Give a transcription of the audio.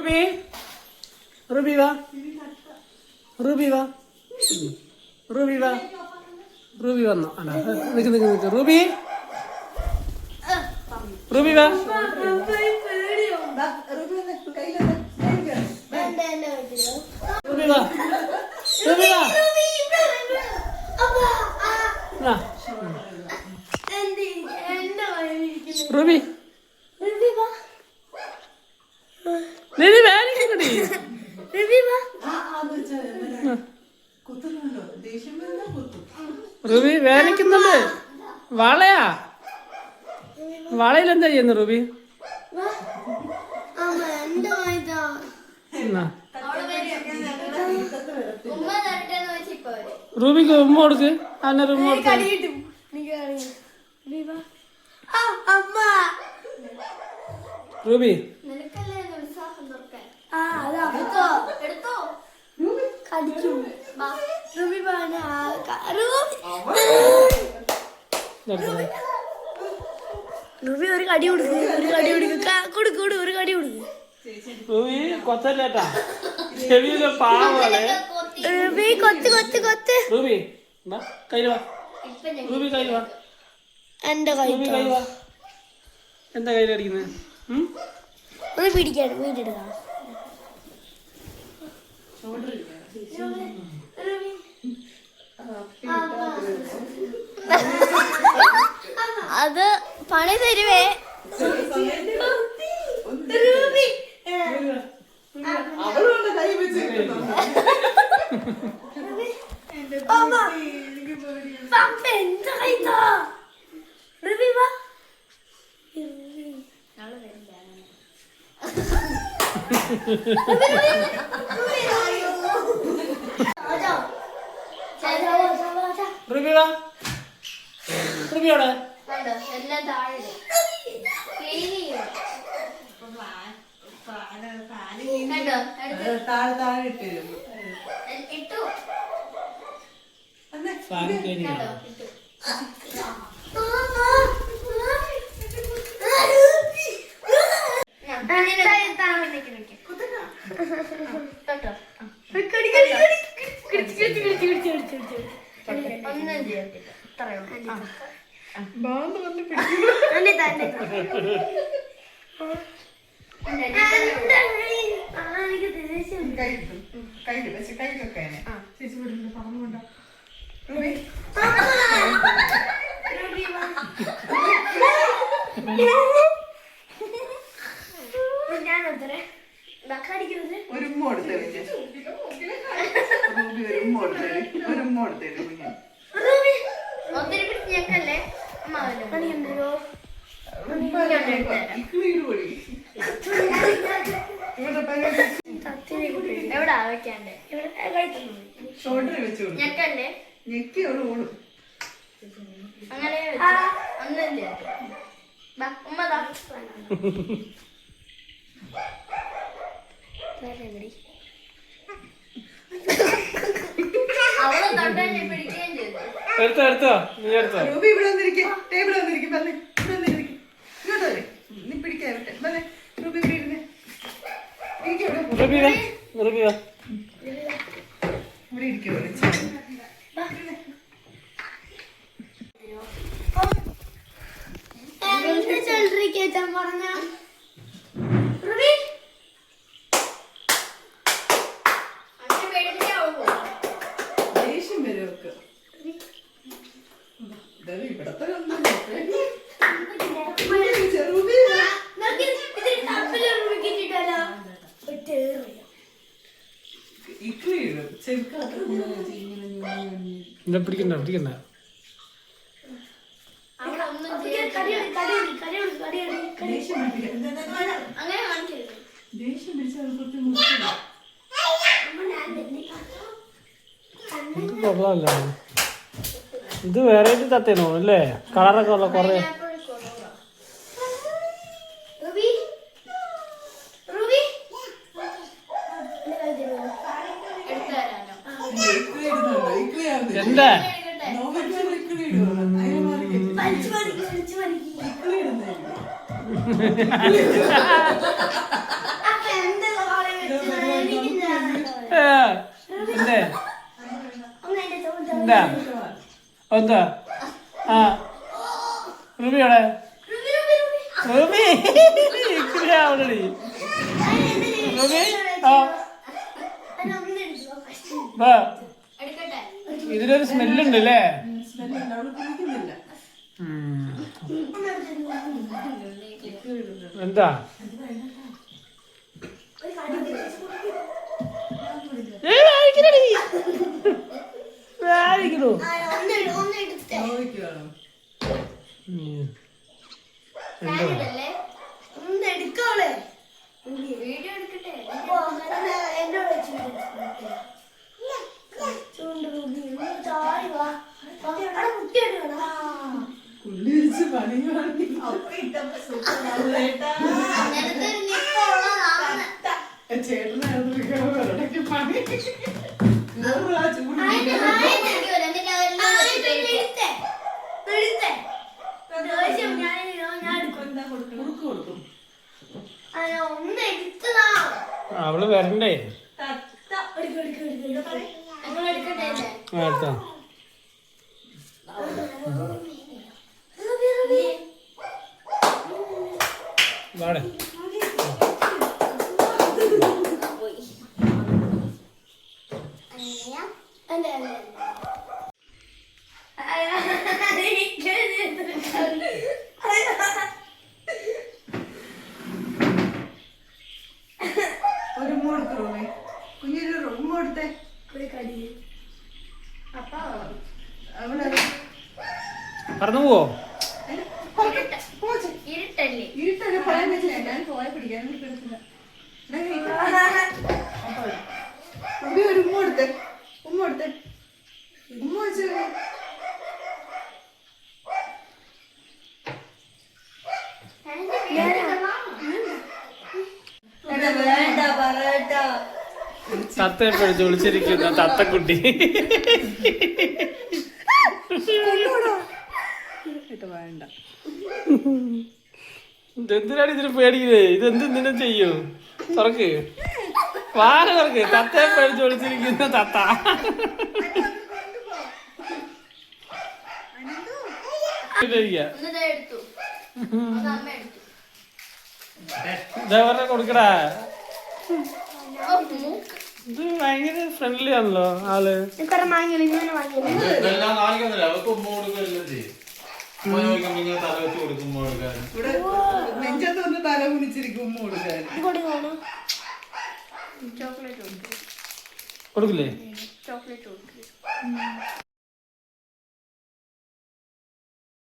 Ruby va? Ruby va? Ruby va? Ruby വന്നോ? അല്ല നിക്ക് Ruby? Ruby va? Ruby va? Ruby va? Ruby? Ruby വേനിക്കുന്നുണ്ട്. Ruby വേനിക്കുന്നുണ്ട്. വാളയാ? വാളയിൽ എന്താ ചെയ്യുന്നു Ruby? റൂബിക്ക് ഉമ്മ കൊടുക്ക്. അന്നെ ഉമ്മ കൊടുക്ക. റൂബി റൂബി ഒരു കടി കൊടുക്ക്. ഒരു കടി കൊടുക്ക്. റൂബി കൊച്ചല്ലേട്ടാ, ചെവിയിലെ പാവല്ലേ. റൂബി കൊത്ത്. റൂബി കയ്യിൽ വാ. റൂബി കയ്യിൽ വാ. എന്റെ കയ്യിൽ വാ. എന്താ കയ്യിൽ അടിക്കുന്നത്? ഒന്ന് പിടിക്കാണ്. വീടെടുക്കാം. അത് പണി തരുവേ. Ruby va? Ruby അവിടെ? എല്ലാം താഴെ ഇട്ടു. ഒന്നും ചെയ്യത്തില്ല. ഒത്തിരി പിടിച്ച് ഞെക്കല്ലേ എവിടാ വെക്കാണ്ടേ? ഞെക്കല്ലേ? അങ്ങനെ ഒന്നല്ലേ ഉമ്മതാ. അവളെ തൊട്ടെ പിടിക്കുകയും ചെയ്തു. എടുത്തോ നീ എടുത്തോ. റൂബി ഇവിടെ വന്നിരിക്കും. ടേബിൾ വന്നിരിക്കും. ഇങ്ങോട്ട് വരെ. നീ പിടിക്കാൻ റൂബി ഇവിടെ ഇരുന്ന്. Ruby va? Ruby va? ഇവിടെ ഇരിക്കും. പറഞ്ഞ ദേഷ്യം വരും ഒക്കെ. ഇവിടത്തെ പിടിക്കണ്ട ദേഷ്യം പിടിച്ചാൽ കൊള്ളാല്ല. ഇത് വെറൈറ്റി തത്തേനോ അല്ലേ? കളറൊക്കെ ഉള്ള കൊറേ. എന്താ എന്തേ എന്താ എന്താ ആ റുബിയോടെ റുബി ആവണടി റുബി ആ വാ ഇതിലൊരു സ്മെല്ലുണ്ട് അല്ലേ സ്മെല്ലുണ്ട് അവള് കുടിക്കുന്നില്ല എന്താ നോക്കിയാണ് ഉള്ളി വെച്ച് പണി കാണി ചേട്ടനായിരുന്നു പണി കൊടുക്കും അവള് വരണ്ടേ അടുത്ത വാടേ ഒരു ഉമ്മ കൊടുക്കണേ കുഞ്ഞൊരു ഉമ്മ കൊടുത്തേ അവളെ പറന്നു പോവോ ഇരുട്ടല്ലേ പറയാൻ പറ്റില്ല ഞാൻ പോയ പിടിക്കാൻ പറ്റില്ല ഒരു ഉമ്മ കൊടുത്തേ ഉമ്മ കൊടുത്തേ ഉമ്മ വെച്ചു തത്ത പഠിച്ച് വിളിച്ചിരിക്കുന്ന തത്തക്കുട്ടി വേണ്ട ഇതെന്തിനാണ് ഇതിന് പേടിക്കുന്നത് ഇതെന്തിനും ചെയ്യും തുറക്ക് വാര തുറക്ക് തത്തയെ പേടിച്ച് വിളിച്ചിരിക്കുന്ന തത്ത ഇതേവരെ കൊടുക്കടാ ഇത് ഭയങ്കര ഫ്രണ്ട്ലി ആണല്ലോ ആള് ഇവിടെ നെഞ്ചത്തൊന്ന് തല കുനിച്ചിരിക്കും ഉമ്മ കൊടുക്കാൻ കൊടുക്കില്ലേ ചോക്ലേറ്റ്